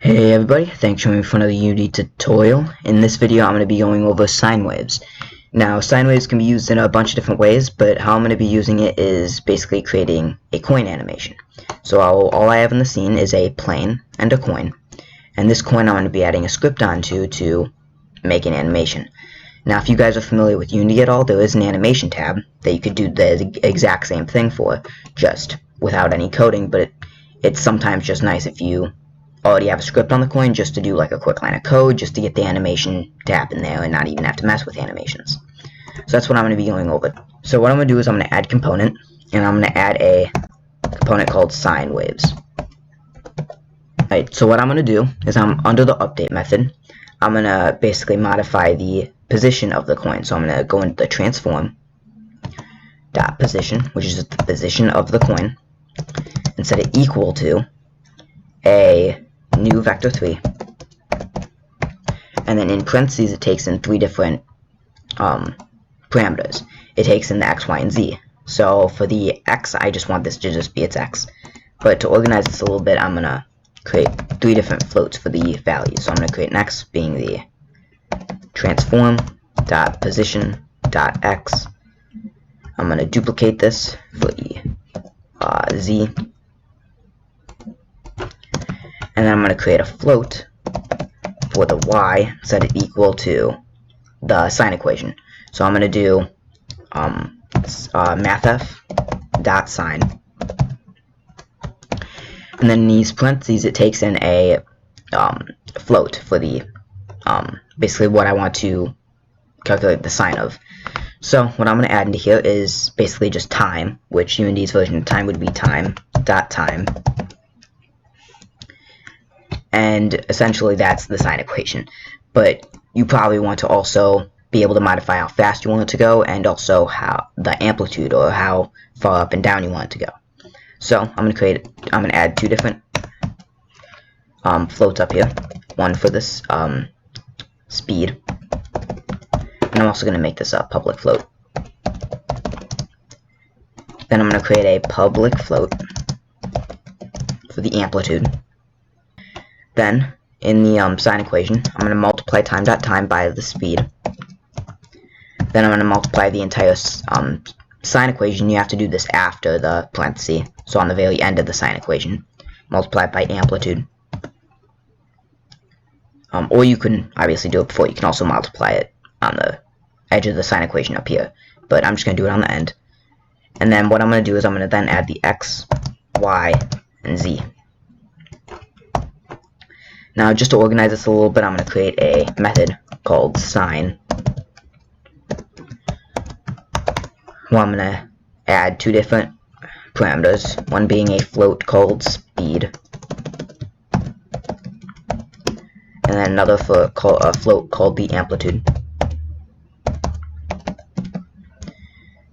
Hey everybody, thanks for joining me for another Unity tutorial. In this video I'm going to be going over sine waves. Now sine waves can be used in a bunch of different ways, but how I'm going to be using it is basically creating a coin animation. So all I have in the scene is a plane and a coin, and this coin I'm going to be adding a script onto to make an animation. Now if you guys are familiar with Unity at all, there is an animation tab that you could do the exact same thing for, just without any coding, but it's sometimes just nice if you already have a script on the coin just to do like a quick line of code just to get the animation to happen there and not even have to mess with animations. So that's what I'm going to be going over. So what I'm going to do is I'm going to add component, and I'm going to add a component called sine waves. Alright, so what I'm going to do is I'm under the update method, I'm going to basically modify the position of the coin. So I'm going to go into the transform dot position, which is the position of the coin, and set it equal to a new vector 3, and then in parentheses it takes in three different parameters. It takes in the x, y, and z. So for the x, I just want this to just be its x, but to organize this a little bit, I'm gonna create three different floats for the values. So I'm gonna create an x being the transform dot position dot x. I'm gonna duplicate this for the z, and then I'm going to create a float for the y, set it equal to the sine equation. So I'm going to do mathf dot sine, and then in these parentheses it takes in a float for the basically what I want to calculate the sine of. So what I'm going to add into here is basically just time, which Unity's version of time would be time dot time. And essentially that's the sine equation, but you probably want to also be able to modify how fast you want it to go, and also how the amplitude or how far up and down you want it to go. So I'm going to add two different floats up here, one for this speed, and I'm also going to make this a public float. Then I'm going to create a public float for the amplitude. Then, in the sine equation, I'm going to multiply time.time by the speed. Then I'm going to multiply the entire sine equation. You have to do this after the parenthesis, so on the very end of the sine equation. Multiply it by amplitude. Or you can obviously do it before. You can also multiply it on the edge of the sine equation up here. But I'm just going to do it on the end. And then what I'm going to do is I'm going to then add the x, y, and z. Now, just to organize this a little bit, I'm going to create a method called sine. Well, I'm going to add two different parameters, one being a float called speed, and then another for a float called the amplitude.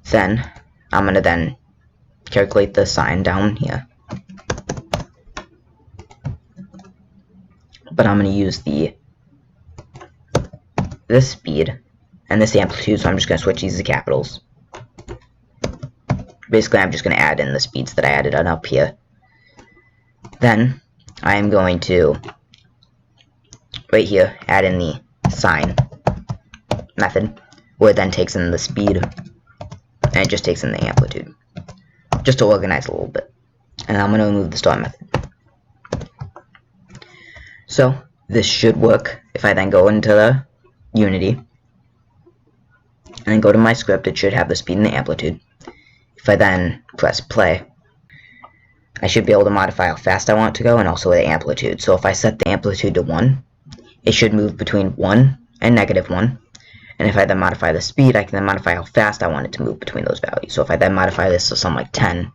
Then, I'm going to then calculate the sine down here. But I'm going to use this speed and this amplitude, so I'm just going to switch these to capitals. Basically, I'm just going to add in the speeds that I added on up here. Then, I am going to, right here, add in the sine method, where it then takes in the speed, and it just takes in the amplitude, just to organize a little bit. And I'm going to remove the start method. So this should work. If I then go into the Unity and go to my script, it should have the speed and the amplitude. If I then press play, I should be able to modify how fast I want it to go and also the amplitude. So if I set the amplitude to 1, it should move between 1 and -1. And if I then modify the speed, I can then modify how fast I want it to move between those values. So if I then modify this to something like 10,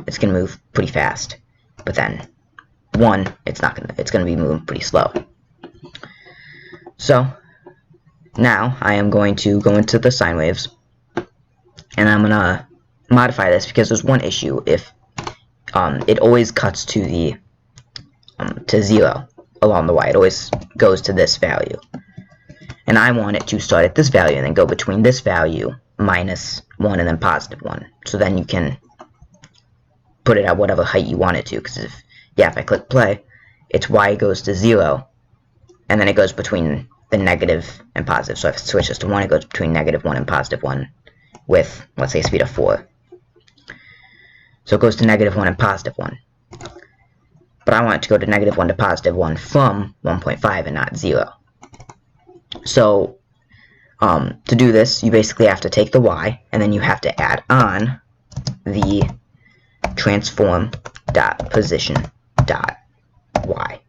it's going to move pretty fast. But then 1, it's going to be moving pretty slow. So now I am going to go into the sine waves, and I'm going to modify this because there's one issue. If it always cuts to the to 0 along the y, it always goes to this value, and I want it to start at this value and then go between this value -1 and then +1. So then you can put it at whatever height you want it to, because if I click play, its y goes to 0, and then it goes between the negative and positive. So if I switch this to 1, it goes between -1 and +1 with, let's say, a speed of 4. So it goes to -1 and +1. But I want it to go to -1 to +1 from 1.5 and not 0. So to do this, you basically have to take the y, and then you have to add on the transform.position.y.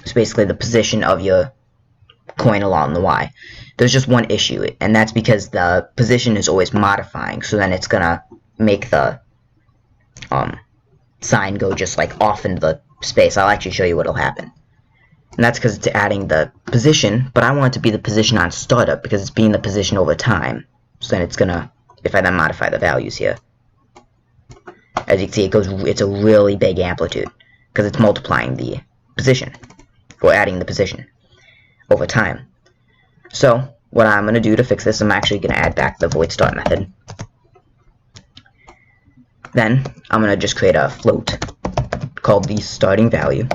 So basically the position of your coin along the y. There's just one issue, and that's because the position is always modifying, so then it's gonna make the sign go just like off into the space. I'll actually show you what'll happen. And that's because it's adding the position, but I want it to be the position on startup because it's being the position over time. So then it's gonna, if I then modify the values here, as you can see, it's a really big amplitude because it's multiplying the position, or adding the position over time. So what I'm going to do to fix this, I'm actually going to add back the void start method. Then I'm going to just create a float called the starting value.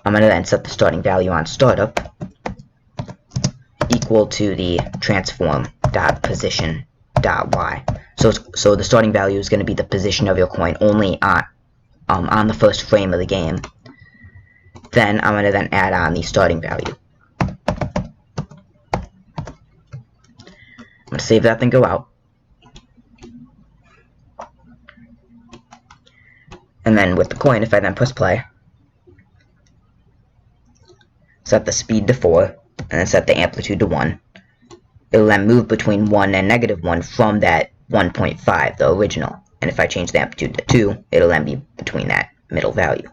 I'm going to then set the starting value on startup equal to the transform.position.y. So the starting value is going to be the position of your coin only on the first frame of the game. Then I'm going to then add on the starting value. I'm going to save that, then go out. And then with the coin, if I then press play, set the speed to 4, and then set the amplitude to 1, it'll then move between 1 and -1 from that 1.5, the original. And if I change the amplitude to 2, it'll then be between that middle value.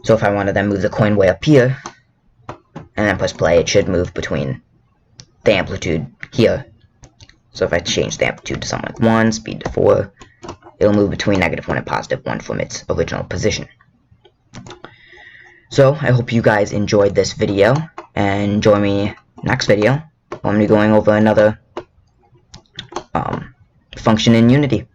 So if I want to then move the coin way up here, and then press play, it should move between the amplitude here. So if I change the amplitude to something like 1, speed to 4, it'll move between -1 and +1 from its original position. So I hope you guys enjoyed this video, and join me next video. I'm going to be going over another function in Unity.